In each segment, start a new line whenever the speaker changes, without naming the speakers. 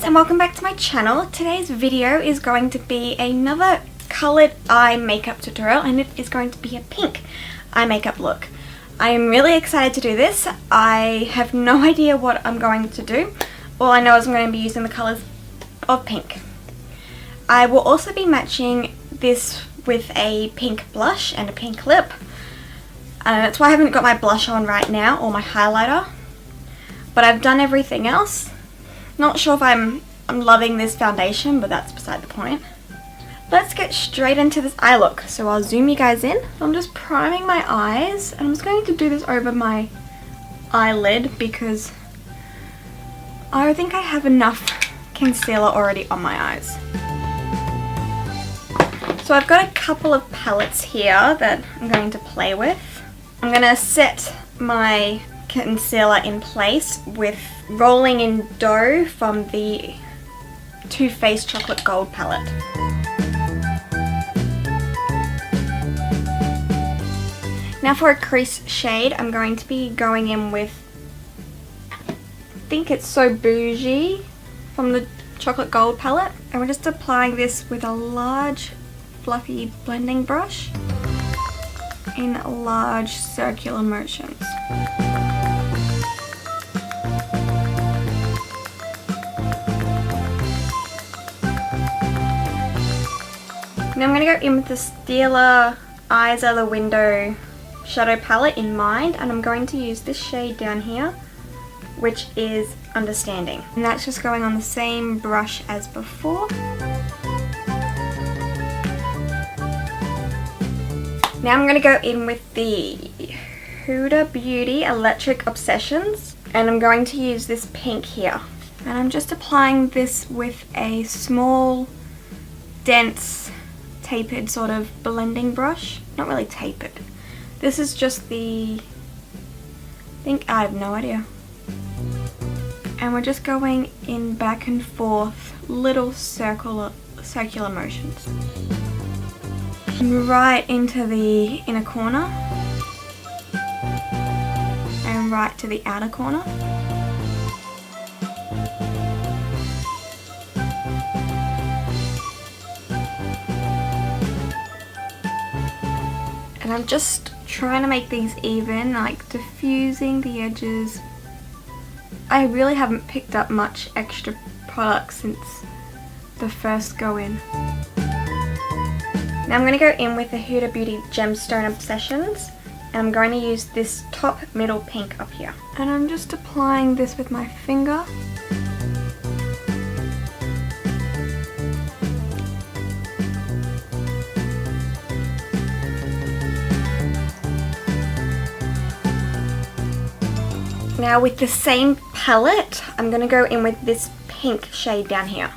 and welcome back to my channel. Today's video is going to be another coloured eye makeup tutorial, and it is going to be a pink eye makeup look. I am really excited to do this. I have no idea what I'm going to do. All I know is I'm going to be using the colours of pink. I will also be matching this with a pink blush and a pink lip. That's why I haven't got my blush on right now or my highlighter, but I've done everything else. Not sure if I'm loving this foundation, but that's beside the point. Let's get straight into this eye look. So I'll zoom you guys in. I'm just priming my eyes, and I'm just going to do this over my eyelid because I think I have enough concealer already on my eyes. So I've got a couple of palettes here that I'm going to play with. I'm going to set my concealer in place with Rolling in Dough from the Too Faced Chocolate Gold palette. Now for a crease shade, I'm going to be going in with, I think it's So Boujee from the Chocolate Gold palette, and we're just applying this with a large fluffy blending brush in large circular motions. Now I'm going to go in with the Stila Eyes Are the Window shadow palette in mind, and I'm going to use this shade down here, which is Understanding. And that's just going on the same brush as before. Now I'm going to go in with the Huda Beauty Electric Obsessions, and I'm going to use this pink here. And I'm just applying this with a small, dense, tapered sort of blending brush. Not really tapered. This is just the, I have no idea. And we're just going in back and forth, little circular motions. Right into the inner corner and right to the outer corner. And I'm just trying to make these even, like diffusing the edges. I really haven't picked up much extra product since the first go in. Now I'm going to go in with the Huda Beauty Gemstone Obsessions, and I'm going to use this top middle pink up here. And I'm just applying this with my finger. Now with the same palette, I'm going to go in with this pink shade down here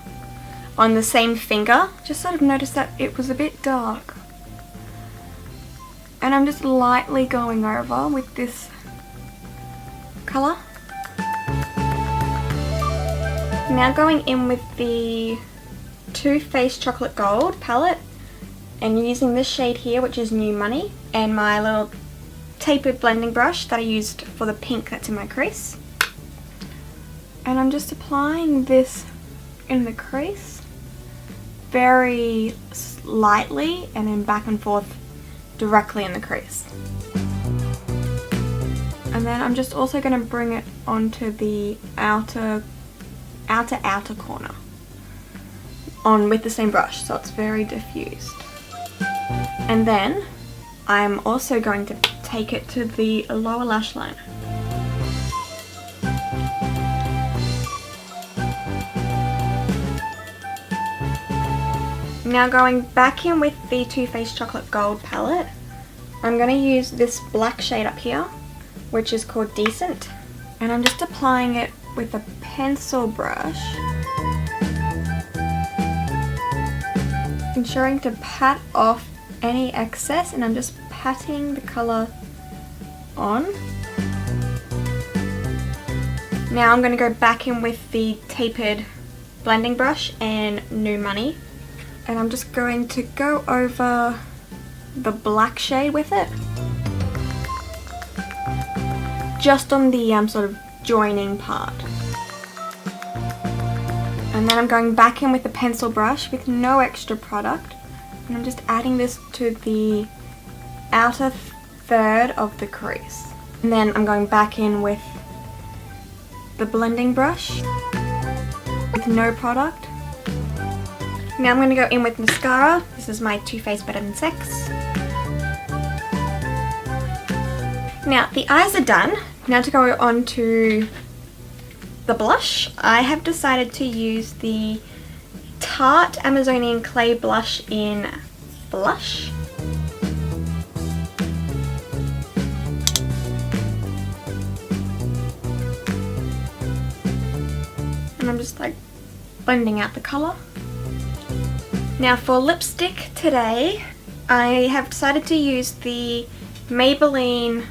on the same finger. Just sort of noticed that it was a bit dark. And I'm just lightly going over with this colour. Now going in with the Too Faced Chocolate Gold palette and using this shade here, which is New Money, and my little tapered blending brush that I used for the pink that's in my crease. And I'm just applying this in the crease very lightly and then back and forth directly in the crease. And then I'm just also going to bring it onto the outer corner with the same brush, so it's very diffused. And then I'm also going to take it to the lower lash line. Now going back in with the Too Faced Chocolate Gold palette, I'm going to use this black shade up here, which is called Decent, and I'm just applying it with a pencil brush, ensuring to pat off any excess, and I'm just patting the colour on. Now I'm going to go back in with the tapered blending brush and New Money, and I'm just going to go over the black shade with it, just on the sort of joining part. And then I'm going back in with the pencil brush with no extra product. And I'm just adding this to the outer third of the crease. And then I'm going back in with the blending brush with no product. Now I'm going to go in with mascara. This is my Too Faced Better Than Sex. Now the eyes are done. Now to go on to the blush, I have decided to use the Tarte Amazonian Clay Blush in Blush. And I'm just like blending out the colour. Now for lipstick today, I have decided to use the Maybelline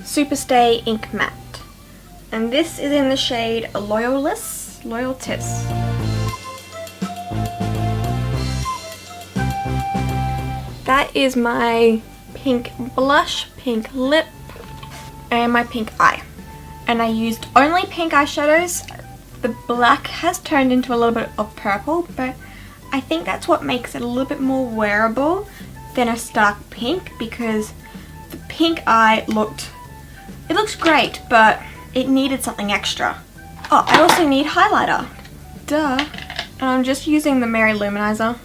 Superstay Ink Matte. And this is in the shade Loyalist. That is my pink blush, pink lip, and my pink eye. And I used only pink eyeshadows. The black has turned into a little bit of purple, but I think that's what makes it a little bit more wearable than a stark pink, because the pink eye looks great, but it needed something extra. Oh, I also need highlighter. Duh. And I'm just using the Mary Luminizer.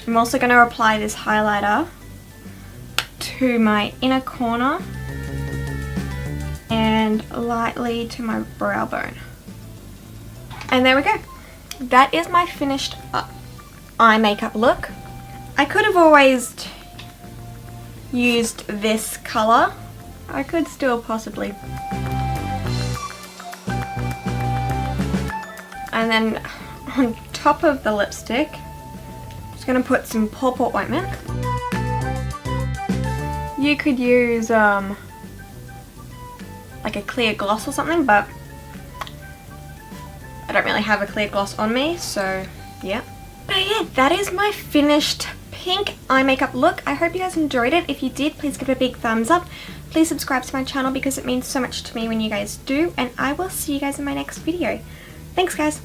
I'm also going to apply this highlighter to my inner corner and lightly to my brow bone. And there we go. That is my finished eye makeup look. I could have always used this colour. I could still possibly. And then on top of the lipstick, I'm just going to put some Paw Paw Ointment. You could use like a clear gloss or something, but I don't really have a clear gloss on me, so yeah. But yeah, that is my finished pink eye makeup look. I hope you guys enjoyed it. If you did, please give it a big thumbs up. Please subscribe to my channel because it means so much to me when you guys do, and I will see you guys in my next video. Thanks guys.